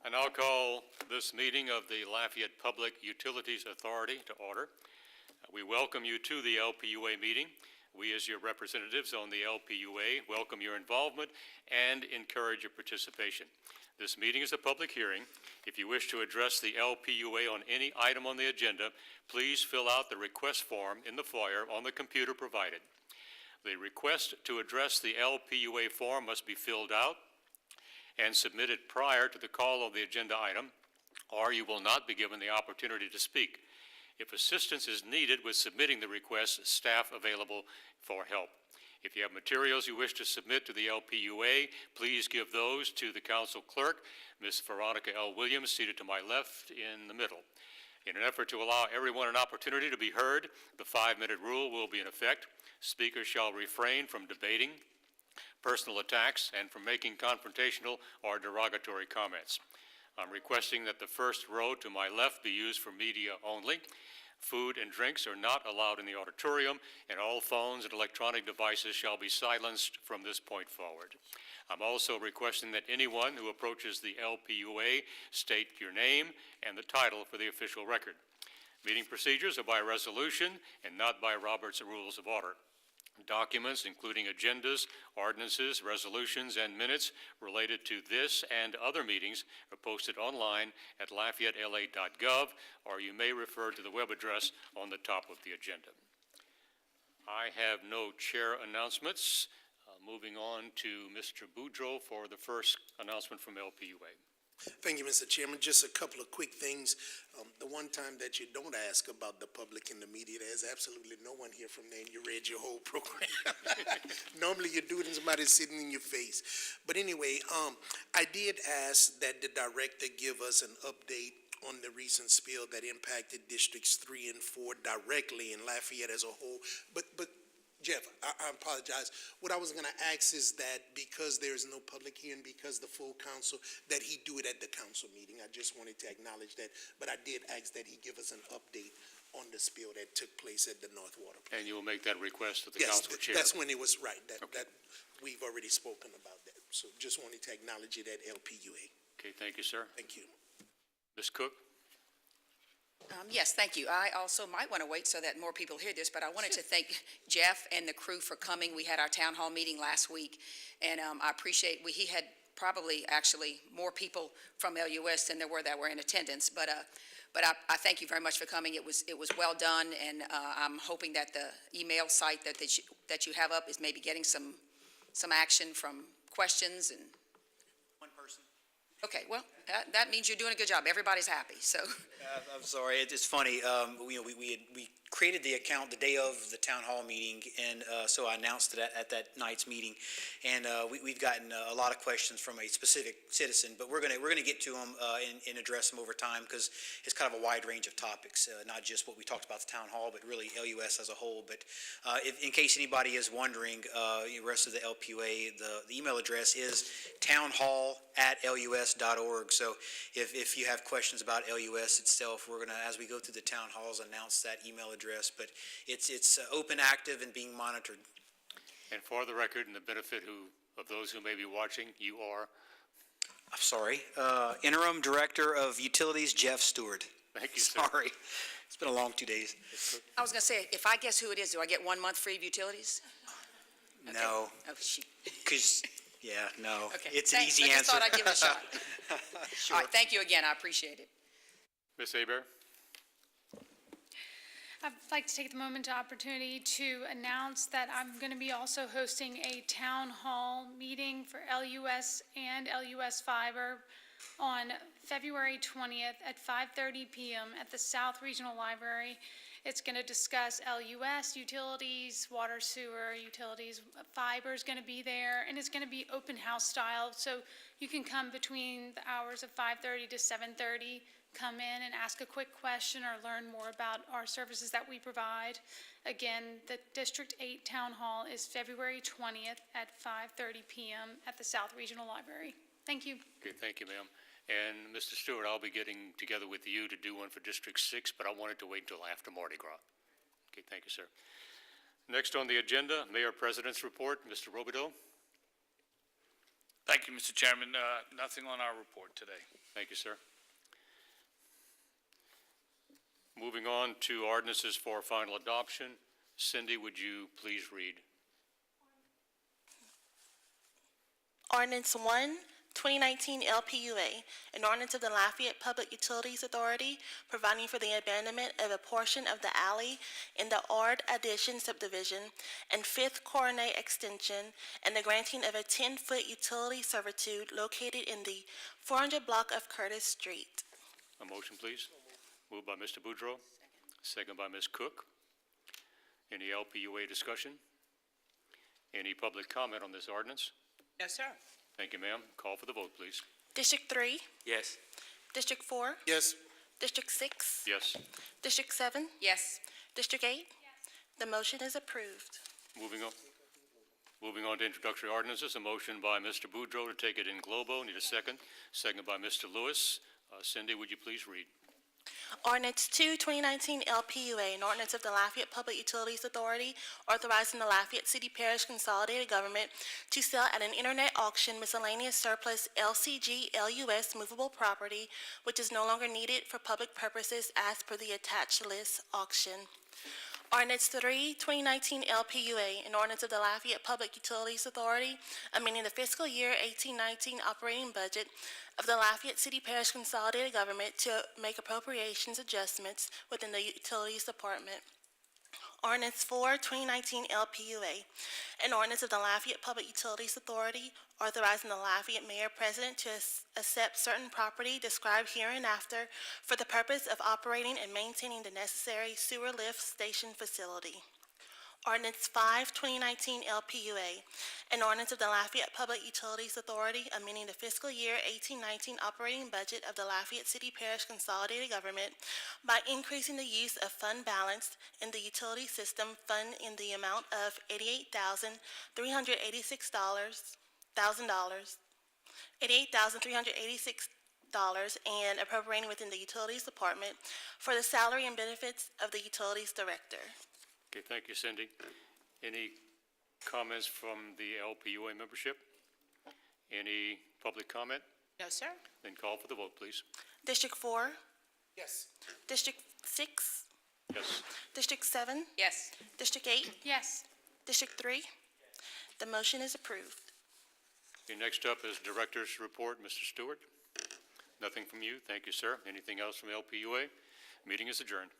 I now call this meeting of the Lafayette Public Utilities Authority to order. We welcome you to the LPUA meeting. We, as your representatives on the LPUA, welcome your involvement and encourage your participation. This meeting is a public hearing. If you wish to address the LPUA on any item on the agenda, please fill out the request form in the foyer on the computer provided. The request to address the LPUA form must be filled out and submitted prior to the call of the agenda item, or you will not be given the opportunity to speak. If assistance is needed with submitting the request, staff available for help. If you have materials you wish to submit to the LPUA, please give those to the council clerk, Ms. Veronica L. Williams, seated to my left in the middle. In an effort to allow everyone an opportunity to be heard, the 5-minute rule will be in effect. Speakers shall refrain from debating, personal attacks, and from making confrontational or derogatory comments. I'm requesting that the first row to my left be used for media only. Food and drinks are not allowed in the auditorium, and all phones and electronic devices shall be silenced from this point forward. I'm also requesting that anyone who approaches the LPUA state your name and the title for the official record. Meeting procedures are by resolution and not by Robert's Rules of Order. Documents, including agendas, ordinances, resolutions, and minutes related to this and other meetings are posted online at LafayetteLA.gov, or you may refer to the web address on the top of the agenda. I have no chair announcements. Moving on to Mr. Boudreau for the first announcement from LPUA. Thank you, Mr. Chairman. Just a couple of quick things. The one time that you don't ask about the public and the media, there's absolutely no one here from there, and you read your whole program. Normally you do it and somebody's sitting in your face. But anyway, I did ask that the director give us an update on the recent spill that impacted districts 3 and 4 directly in Lafayette as a whole. But Jeff, I apologize. What I was going to ask is that because there's no public hearing, because the full council, that he do it at the council meeting. I just wanted to acknowledge that. But I did ask that he give us an update on the spill that took place at the North Water Plant. And you will make that request to the Yes, council chair? That's when it was right. That okay. That we've already spoken about that. So just wanted to acknowledge it at LPUA. Okay, thank you, sir. Thank you. Ms. Cook? Yes, thank you. I also might want to wait so that more people hear this, but I wanted to thank Jeff and the crew for coming. We had our town hall meeting last week, and I appreciate, he had probably actually more people from LUS than there were that were in attendance, but I thank you very much for coming. It was well done, and I'm hoping that the email site that you have up is maybe getting some action from questions and. One person. Okay, well, that means you're doing a good job. Everybody's happy, so. I'm sorry, it's funny. We created the account the day of the town hall meeting, and so I announced it at that night's meeting. And we've gotten a lot of questions from a specific citizen, but we're gonna get to them and address them over time, because it's kind of a wide range of topics, not just what we talked about at the town hall, but really LUS as a whole. But in case anybody is wondering, the rest of the LPUA, the email address is townhall@lus.org. So if you have questions about LUS itself, we're gonna, as we go through the town halls, announce that email address. But it's open, active, and being monitored. And for the record, and the benefit of those who may be watching, you are? I'm sorry, Interim Director of Utilities, Jeff Stewart. Thank you, sir. Sorry, it's been a long 2 days. I was going to say, if I guess who it is, do I get 1 month free of utilities? Okay. No. Oh, shoot. Because, yeah, no. Okay. It's Thanks. an easy I answer. just thought I'd give it a shot. Sure. All right, thank you again. I appreciate it. Ms. Hebert? I'd like to take the moment to opportunity to announce that I'm going to be also hosting a town hall meeting for LUS and LUS Fiber on February 20th at 5:30 p.m. at the South Regional Library. It's going to discuss LUS utilities, water, sewer utilities. Fiber is going to be there, and it's going to be open house style, so you can come between the hours of 5:30 to 7:30. Come in and ask a quick question or learn more about our services that we provide. Again, the District 8 Town Hall is February 20th at 5:30 p.m. at the South Regional Library. Thank you. Okay, thank you, ma'am. And Mr. Stewart, I'll be getting together with you to do one for District 6, but I wanted to wait until after Mardi Gras. Okay, thank you, sir. Next on the agenda, Mayor President's report. Mr. Robideau. Thank you, Mr. Chairman. Nothing on our report today. Thank you, sir. Moving on to ordinances for final adoption. Cindy, would you please read? Ordinance 1, 2019 LPUA, an ordinance of the Lafayette Public Utilities Authority providing for the abandonment of a portion of the alley in the Ord Addition subdivision and 5th Coronet Extension and the granting of a 10-foot utility servitude located in the 400 block of Curtis Street. A motion, please. Moved by Mr. Boudreau. Second by Ms. Cook. Any LPUA discussion? Any public comment on this ordinance? No, sir. Thank you, ma'am. Call for the vote, please. District 3, Yes. District 4, Yes. District 6, Yes. District 7, Yes. District 8. The motion is approved. Moving on. Moving on to introductory ordinances, a motion by Mr. Boudreau to take it in globo. Need a second. Second by Mr. Lewis. Cindy, would you please read? Ordinance 2, 2019 LPUA, an ordinance of the Lafayette Public Utilities Authority authorizing the Lafayette City Parish Consolidated Government to sell at an internet auction miscellaneous surplus LCG LUS movable property which is no longer needed for public purposes as per the attached list auction. Ordinance 3, 2019 LPUA, an ordinance of the Lafayette Public Utilities Authority amending the fiscal year 1819 operating budget of the Lafayette City Parish Consolidated Government to make appropriations adjustments within the Utilities Department. Ordinance 4, 2019 LPUA, an ordinance of the Lafayette Public Utilities Authority authorizing the Lafayette Mayor President to accept certain property described hereinafter for the purpose of operating and maintaining the necessary sewer lift station facility. Ordinance 5, 2019 LPUA, an ordinance of the Lafayette Public Utilities Authority amending the fiscal year 1819 operating budget of the Lafayette City Parish Consolidated Government by increasing the use of fund balance in the utility system fund in the amount of $88,386 and appropriating within the Utilities Department for the salary and benefits of the Utilities Director. Okay, thank you, Cindy. Any comments from the LPUA membership? Any public comment? No, sir. Then call for the vote, please. District 4, Yes. District 6, Yes. District 7, Yes. District 8, Yes. District 3. The motion is approved. Okay, next up is Director's Report. Mr. Stewart? Nothing from you. Thank you, sir. Anything else from LPUA? Meeting is adjourned.